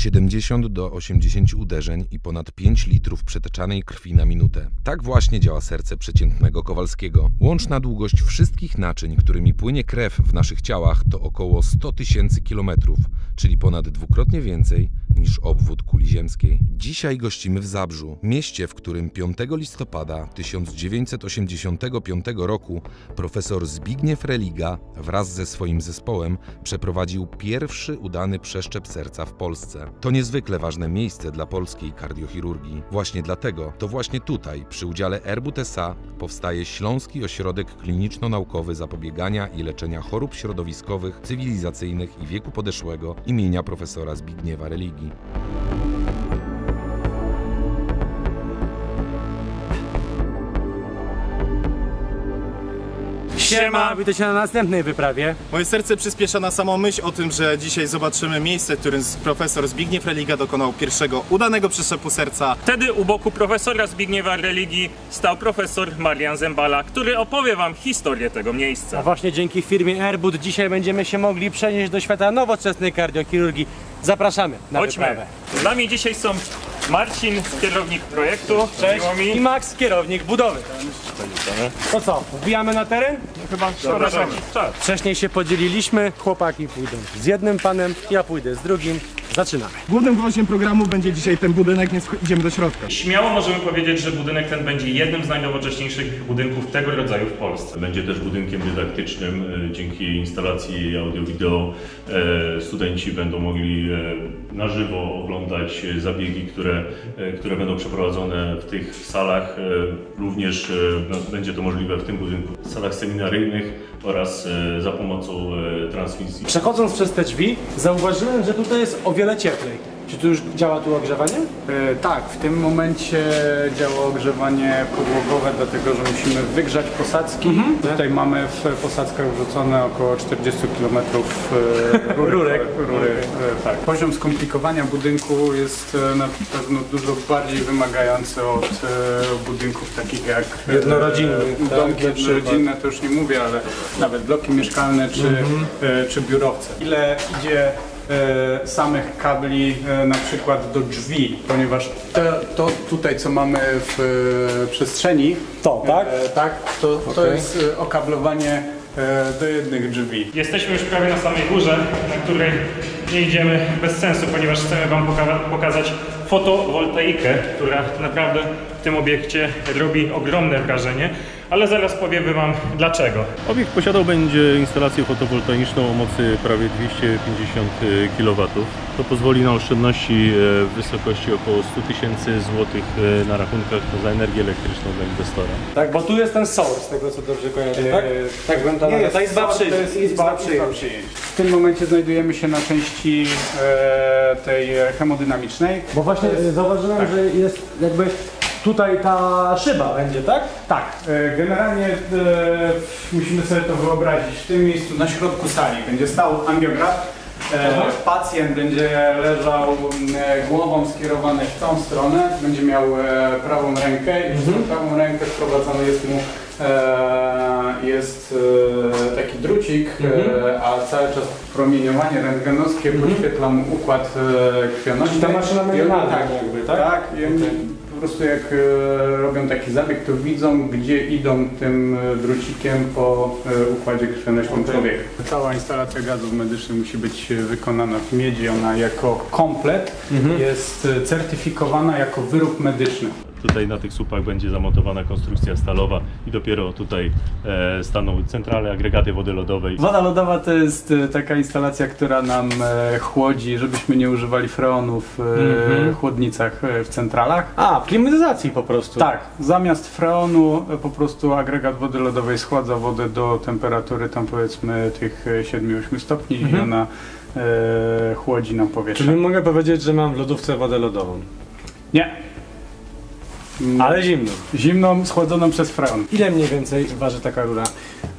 70 do 80 uderzeń i ponad 5 litrów przetaczanej krwi na minutę. Tak właśnie działa serce przeciętnego Kowalskiego. Łączna długość wszystkich naczyń, którymi płynie krew w naszych ciałach, to około 100 000 kilometrów, czyli ponad dwukrotnie więcej niż obwód kuli ziemskiej. Dzisiaj gościmy w Zabrzu, mieście, w którym 5 listopada 1985 roku profesor Zbigniew Religa wraz ze swoim zespołem przeprowadził pierwszy udany przeszczep serca w Polsce. To niezwykle ważne miejsce dla polskiej kardiochirurgii. Właśnie dlatego, to właśnie tutaj, przy udziale Airbus SA, powstaje Śląski Ośrodek Kliniczno-Naukowy Zapobiegania i Leczenia Chorób Środowiskowych, Cywilizacyjnych i Wieku Podeszłego imienia profesora Zbigniewa Religi. Siema, witajcie na następnej wyprawie. Moje serce przyspiesza na samą myśl o tym, że dzisiaj zobaczymy miejsce, w którym profesor Zbigniew Religa dokonał pierwszego udanego przeszczepu serca. Wtedy u boku profesora Zbigniewa Religi stał profesor Marian Zembala, który opowie wam historię tego miejsca. A właśnie dzięki firmie Airbus dzisiaj będziemy się mogli przenieść do świata nowoczesnej kardiochirurgii. Zapraszamy na wyprawę. Z nami dzisiaj są Marcin, kierownik projektu. Cześć. I Max, kierownik budowy. To co, wbijamy na teren? Chyba zapraszamy. Wcześniej się podzieliliśmy, chłopaki pójdą z jednym panem, ja pójdę z drugim. Zaczynamy. Głównym gwoździem programu będzie dzisiaj ten budynek, więc idziemy do środka. Śmiało możemy powiedzieć, że budynek ten będzie jednym z najnowocześniejszych budynków tego rodzaju w Polsce. Będzie też budynkiem dydaktycznym. Dzięki instalacji audio-wideo studenci będą mogli na żywo oglądać zabiegi, które będą przeprowadzone w tych salach. Również będzie to możliwe w tym budynku, w salach seminaryjnych oraz za pomocą transmisji. Przechodząc przez te drzwi, zauważyłem, że tutaj jest o wiele cieplej. Czy tu już działa tu ogrzewanie? Tak, w tym momencie działa ogrzewanie podłogowe, dlatego że musimy wygrzać posadzki. Tutaj mamy w posadzkach wrzucone około 40 km rurek. Tak. Poziom skomplikowania budynku jest na pewno dużo bardziej wymagający od budynków takich jak jednorodzinne. Domki jednorodzinne to już nie mówię, ale nawet bloki mieszkalne czy biurowce. Ile idzie samych kabli na przykład do drzwi, ponieważ to tutaj co mamy w przestrzeni, to jest okablowanie do jednych drzwi. Jesteśmy już prawie na samej górze, na której nie idziemy bez sensu, ponieważ chcemy wam pokazać fotowoltaikę, która naprawdę w tym obiekcie robi ogromne wrażenie, ale zaraz powiemy wam dlaczego. Obiekt posiadał będzie instalację fotowoltaiczną o mocy prawie 250 kW. To pozwoli na oszczędności w wysokości około 100 000 złotych na rachunkach za energię elektryczną dla inwestora. Tak, bo tu jest ten source, z tego co dobrze kojarzę, tak? Tak bym to nazwał. To jest izba przyjęć. W tym momencie znajdujemy się na części tej hemodynamicznej. Bo właśnie zauważyłem, że jest jakby tutaj ta szyba będzie, tak? Tak, generalnie musimy sobie to wyobrazić. W tym miejscu na środku sali będzie stał angiograf. Pacjent będzie leżał głową skierowany w tą stronę, będzie miał prawą rękę i przez tą prawą rękę wprowadzony jest taki drucik, a cały czas promieniowanie rentgenowskie podświetla mu układ krwionośny. Ta maszyna będzie tak? Po prostu jak robią taki zabieg, to widzą, gdzie idą tym drucikiem po układzie krwionośnym człowieka. Cała instalacja gazów medycznych musi być wykonana w miedzi. Ona jako komplet jest certyfikowana jako wyrób medyczny. Tutaj na tych słupach będzie zamontowana konstrukcja stalowa i dopiero tutaj staną centrale, agregaty wody lodowej. Woda lodowa to jest taka instalacja, która nam chłodzi, żebyśmy nie używali freonów w chłodnicach w centralach. A, w klimatyzacji po prostu. Tak, zamiast freonu po prostu agregat wody lodowej schładza wodę do temperatury tam powiedzmy tych 7-8 stopni i ona chłodzi nam powietrze. Czyli mogę powiedzieć, że mam w lodówce wodę lodową? Nie. Ale zimną. Zimną, schłodzoną przez freon. Ile mniej więcej waży taka rura?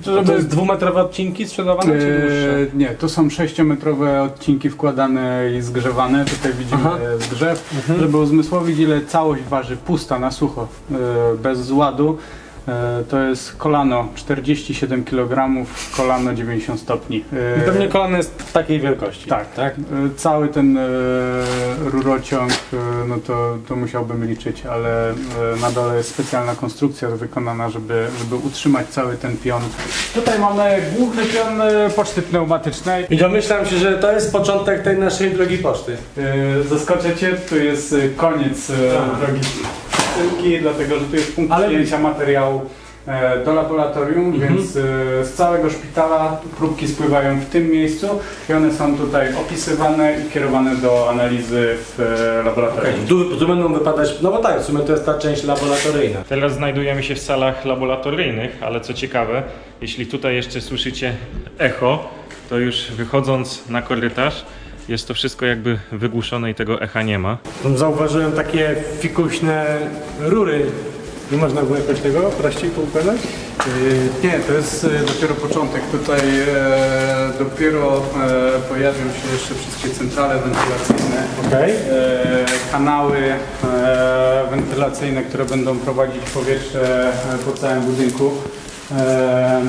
To jest 2-metrowe odcinki sprzedawane czy dłuższe? Nie, to są 6-metrowe odcinki wkładane i zgrzewane. Tutaj widzimy zgrzew. Żeby uzmysłowić, ile całość waży pusta na sucho, bez ładu, To jest kolano 47 kg, kolano 90 stopni. I pewnie kolano jest takiej wielkości. Tak. Cały ten rurociąg, no to musiałbym liczyć, ale na dole jest specjalna konstrukcja wykonana, żeby utrzymać cały ten pion. Tutaj mamy główny pion poczty pneumatycznej. I domyślam się, że to jest początek tej naszej drogi poczty. Zaskoczę Cię, tu jest koniec drogi przesyłki, dlatego że tu jest punkt przyjęcia materiału do laboratorium, więc z całego szpitala próbki spływają w tym miejscu i one są tutaj opisywane i kierowane do analizy w laboratorium. Tu będą wypadać, no bo tak, w sumie to jest ta część laboratoryjna. Teraz znajdujemy się w salach laboratoryjnych, ale co ciekawe, jeśli tutaj jeszcze słyszycie echo, to już wychodząc na korytarz, jest to wszystko jakby wygłuszone i tego echa nie ma. Zauważyłem takie fikuśne rury. Nie można było jakoś tego prościej poukładać? Nie, to jest dopiero początek. Tutaj dopiero pojawią się jeszcze wszystkie centrale wentylacyjne, kanały wentylacyjne, które będą prowadzić powietrze po całym budynku.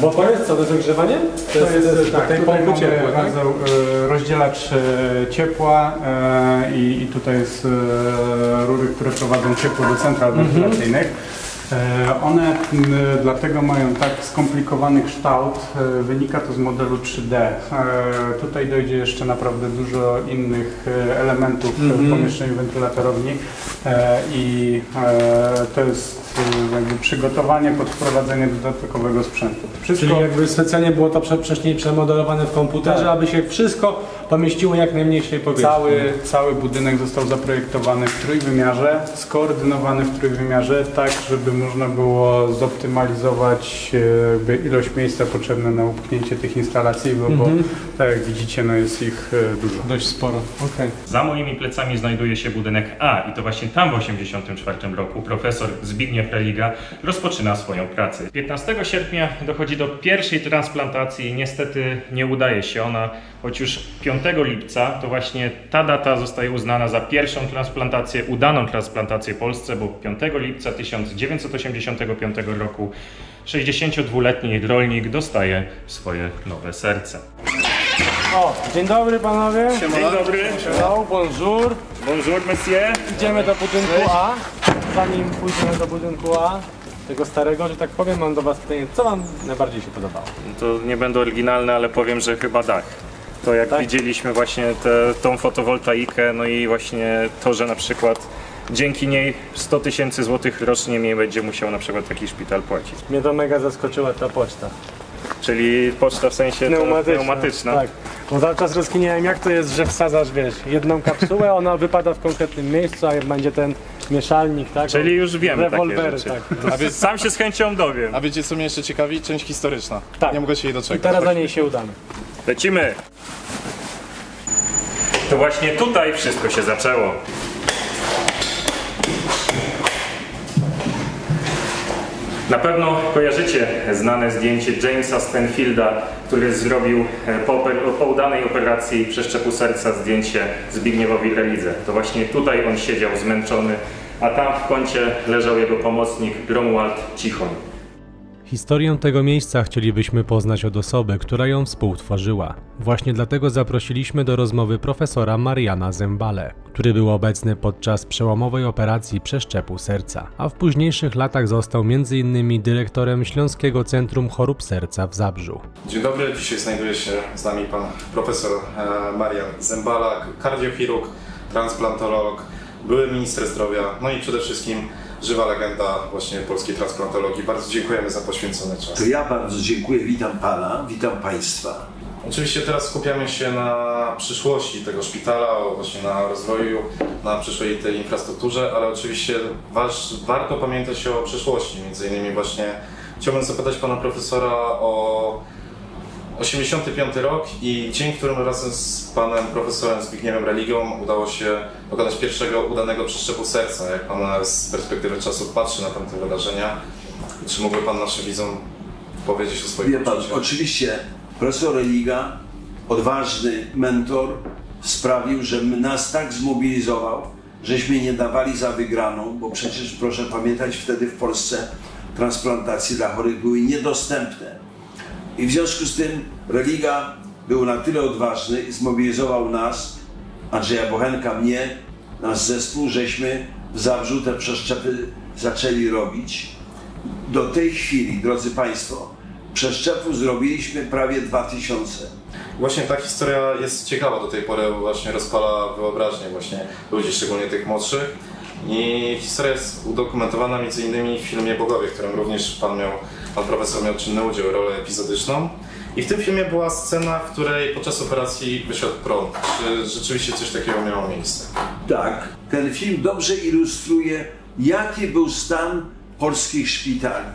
Bo to jest co, to jest ogrzewanie? To jest tak, tutaj mamy ciepła, tak? rozdzielacz ciepła i tutaj jest rury, które prowadzą ciepło do central wentylacyjnych. One dlatego mają tak skomplikowany kształt, wynika to z modelu 3D. Tutaj dojdzie jeszcze naprawdę dużo innych elementów w pomieszczeniu wentylatorowni i to jest jakby przygotowanie pod wprowadzenie dodatkowego sprzętu. Czyli jakby specjalnie było to wcześniej przemodelowane w komputerze, aby się wszystko pomieściło jak najmniejszej powierzchni. Cały budynek został zaprojektowany w trójwymiarze, skoordynowany w trójwymiarze, tak żeby można było zoptymalizować ilość miejsca potrzebne na upchnięcie tych instalacji, bo tak jak widzicie, no jest ich dużo. Dość sporo. Za moimi plecami znajduje się budynek A i to właśnie tam w 1984 roku profesor Zbigniew Religa rozpoczyna swoją pracę. 15 sierpnia dochodzi do pierwszej transplantacji i niestety nie udaje się ona, choć już 5 lipca to właśnie ta data zostaje uznana za pierwszą transplantację, udaną transplantację w Polsce, bo 5 lipca 1985 roku 62-letni rolnik dostaje swoje nowe serce. Dzień dobry panowie. Dzień dobry. Hello, bonjour. Bonjour, monsieur. Idziemy do budynku A. Zanim pójdziemy do budynku A, tego starego, że tak powiem, mam do was pytanie, co wam najbardziej się podobało? To nie będę oryginalny, ale powiem, że chyba dach. To jak widzieliśmy właśnie tą fotowoltaikę, no i właśnie to, że na przykład dzięki niej 100 000 złotych rocznie mniej będzie musiał na przykład taki szpital płacić. Mnie to mega zaskoczyła ta poczta. Czyli poczta w sensie pneumatyczna. Tak, bo cały czas rozkminiałem, jak to jest, że wsadzasz, wiesz, jedną kapsułę, ona wypada w konkretnym miejscu, a będzie ten mieszalnik, tak? Czyli już wiemy rewolwery, takie rzeczy. tak. Sam się z chęcią dowiem. A wiecie co mnie jeszcze ciekawi? Część historyczna. Tak. Nie mogę się jej doczekać. I teraz za niej się udamy. Lecimy! To właśnie tutaj wszystko się zaczęło. Na pewno kojarzycie znane zdjęcie Jamesa Stanfielda, który zrobił po udanej operacji przeszczepu serca zdjęcie Zbigniewowi Relidze. To właśnie tutaj on siedział zmęczony, a tam w kącie leżał jego pomocnik Romuald Cichoń. Historię tego miejsca chcielibyśmy poznać od osoby, która ją współtworzyła. Właśnie dlatego zaprosiliśmy do rozmowy profesora Mariana Zembalę, który był obecny podczas przełomowej operacji przeszczepu serca, a w późniejszych latach został m.in. dyrektorem Śląskiego Centrum Chorób Serca w Zabrzu. Dzień dobry, dzisiaj znajduje się z nami pan profesor Marian Zembala, kardiochirurg, transplantolog, były minister zdrowia, no i przede wszystkim żywa legenda właśnie polskiej transplantologii. Bardzo dziękujemy za poświęcony czas. To ja bardzo dziękuję, witam pana, witam państwa. Oczywiście teraz skupiamy się na przyszłości tego szpitala, właśnie na rozwoju, na przyszłej tej infrastrukturze, ale oczywiście warto pamiętać o przyszłości. Między innymi właśnie chciałbym zapytać pana profesora o 85 rok i dzień, w którym razem z panem profesorem Zbigniewem Religą udało się dokonać pierwszego udanego przeszczepu serca. Jak pan z perspektywy czasu patrzy na tamte wydarzenia, czy mógłby pan naszym widzom powiedzieć o swoich uczuciach? Oczywiście profesor Religa, odważny mentor, sprawił, że nas tak zmobilizował, żeśmy nie dawali za wygraną, bo przecież proszę pamiętać, wtedy w Polsce transplantacje dla chorych były niedostępne. I w związku z tym Religa był na tyle odważny i zmobilizował nas, Andrzeja Bochenka, mnie, nasz zespół, żeśmy w Zabrzu te przeszczepy zaczęli robić. Do tej chwili, drodzy Państwo, przeszczepów zrobiliśmy prawie 2000. Właśnie ta historia jest ciekawa do tej pory, bo właśnie rozpala wyobraźnię właśnie ludzi, szczególnie tych młodszych. I historia jest udokumentowana m.in. w filmie Bogowie, w którym również pan profesor miał czynny udział, rolę epizodyczną. I w tym filmie była scena, w której podczas operacji wyszedł prąd. Czy rzeczywiście coś takiego miało miejsce? Tak, ten film dobrze ilustruje, jaki był stan polskich szpitali.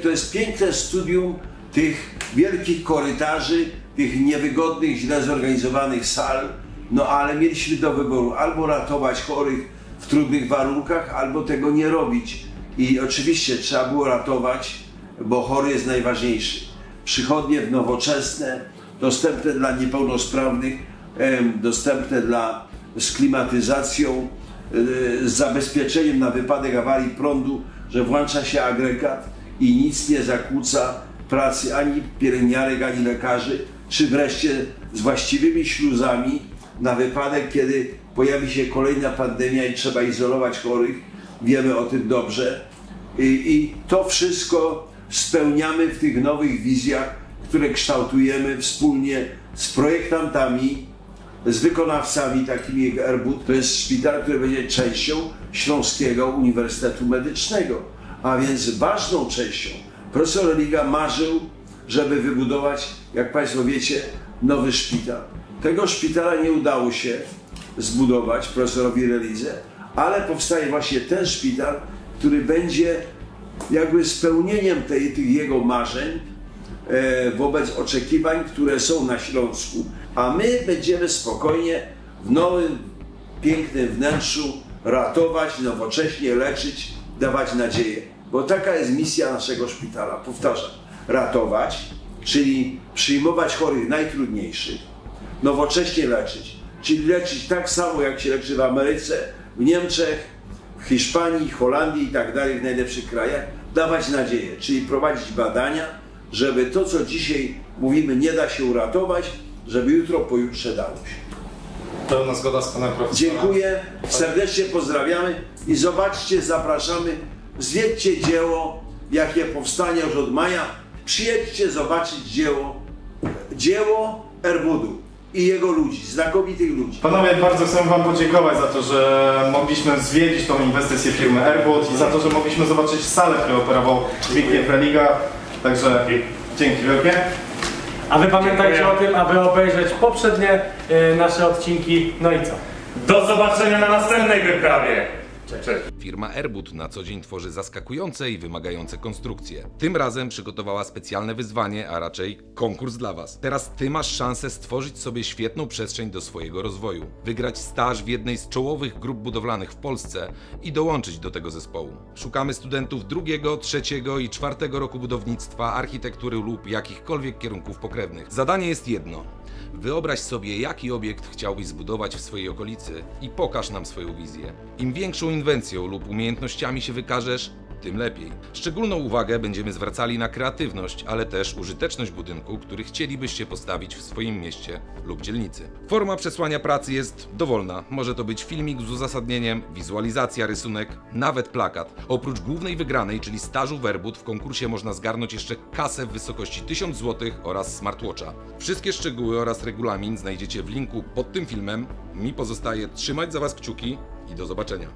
To jest piękne studium tych wielkich korytarzy, tych niewygodnych, źle zorganizowanych sal, no ale mieliśmy do wyboru albo ratować chorych w trudnych warunkach, albo tego nie robić. I oczywiście trzeba było ratować, bo chory jest najważniejszy. Przychodnie nowoczesne, dostępne dla niepełnosprawnych, dostępne z klimatyzacją, z zabezpieczeniem na wypadek awarii prądu, że włącza się agregat i nic nie zakłóca pracy ani pielęgniarek, ani lekarzy, czy wreszcie z właściwymi śluzami na wypadek, kiedy pojawi się kolejna pandemia i trzeba izolować chorych. Wiemy o tym dobrze. I to wszystko spełniamy w tych nowych wizjach, które kształtujemy wspólnie z projektantami, z wykonawcami takimi jak Erbut. To jest szpital, który będzie częścią Śląskiego Uniwersytetu Medycznego, a więc ważną częścią. Profesor Religa marzył, żeby wybudować, jak Państwo wiecie, nowy szpital. Tego szpitala nie udało się zbudować profesorowi Relidze, ale powstaje właśnie ten szpital, który będzie jakby spełnieniem tych jego marzeń wobec oczekiwań, które są na Śląsku. A my będziemy spokojnie w nowym, pięknym wnętrzu ratować, nowocześnie leczyć, dawać nadzieję. Bo taka jest misja naszego szpitala. Powtarzam, ratować, czyli przyjmować chorych najtrudniejszych, nowocześnie leczyć, czyli leczyć tak samo jak się leczy w Ameryce, w Niemczech, w Hiszpanii, Holandii i tak dalej, w najlepszych krajach, dawać nadzieję, czyli prowadzić badania, żeby to, co dzisiaj mówimy, nie da się uratować, żeby jutro, pojutrze dało się. Pełna zgoda z panem profesorem. Dziękuję, serdecznie pozdrawiamy i zobaczcie, zapraszamy, zwiedźcie dzieło, jakie powstanie już od maja. Przyjedźcie zobaczyć dzieło Erbudu i jego ludzi, znakomitych ludzi. Panowie, bardzo chcę wam podziękować za to, że mogliśmy zwiedzić tą inwestycję firmy Erbut i za to, że mogliśmy zobaczyć salę, którą operował Zbigniew Religa. Także dzięki wielkie. A wy pamiętajcie o tym, aby obejrzeć poprzednie nasze odcinki. No i co? Do zobaczenia na następnej wyprawie! Cześć. Firma Erbut na co dzień tworzy zaskakujące i wymagające konstrukcje. Tym razem przygotowała specjalne wyzwanie, a raczej konkurs dla Was. Teraz Ty masz szansę stworzyć sobie świetną przestrzeń do swojego rozwoju, wygrać staż w jednej z czołowych grup budowlanych w Polsce i dołączyć do tego zespołu. Szukamy studentów 2., 3. i 4. roku budownictwa, architektury lub jakichkolwiek kierunków pokrewnych. Zadanie jest jedno. Wyobraź sobie, jaki obiekt chciałbyś zbudować w swojej okolicy i pokaż nam swoją wizję. Im większą inwencją lub umiejętnościami się wykażesz, tym lepiej. Szczególną uwagę będziemy zwracali na kreatywność, ale też użyteczność budynku, który chcielibyście postawić w swoim mieście lub dzielnicy. Forma przesłania pracy jest dowolna. Może to być filmik z uzasadnieniem, wizualizacja, rysunek, nawet plakat. Oprócz głównej wygranej, czyli stażu w Erbut, w konkursie można zgarnąć jeszcze kasę w wysokości 1000 zł oraz smartwatcha. Wszystkie szczegóły oraz regulamin znajdziecie w linku pod tym filmem. Mi pozostaje trzymać za Was kciuki i do zobaczenia.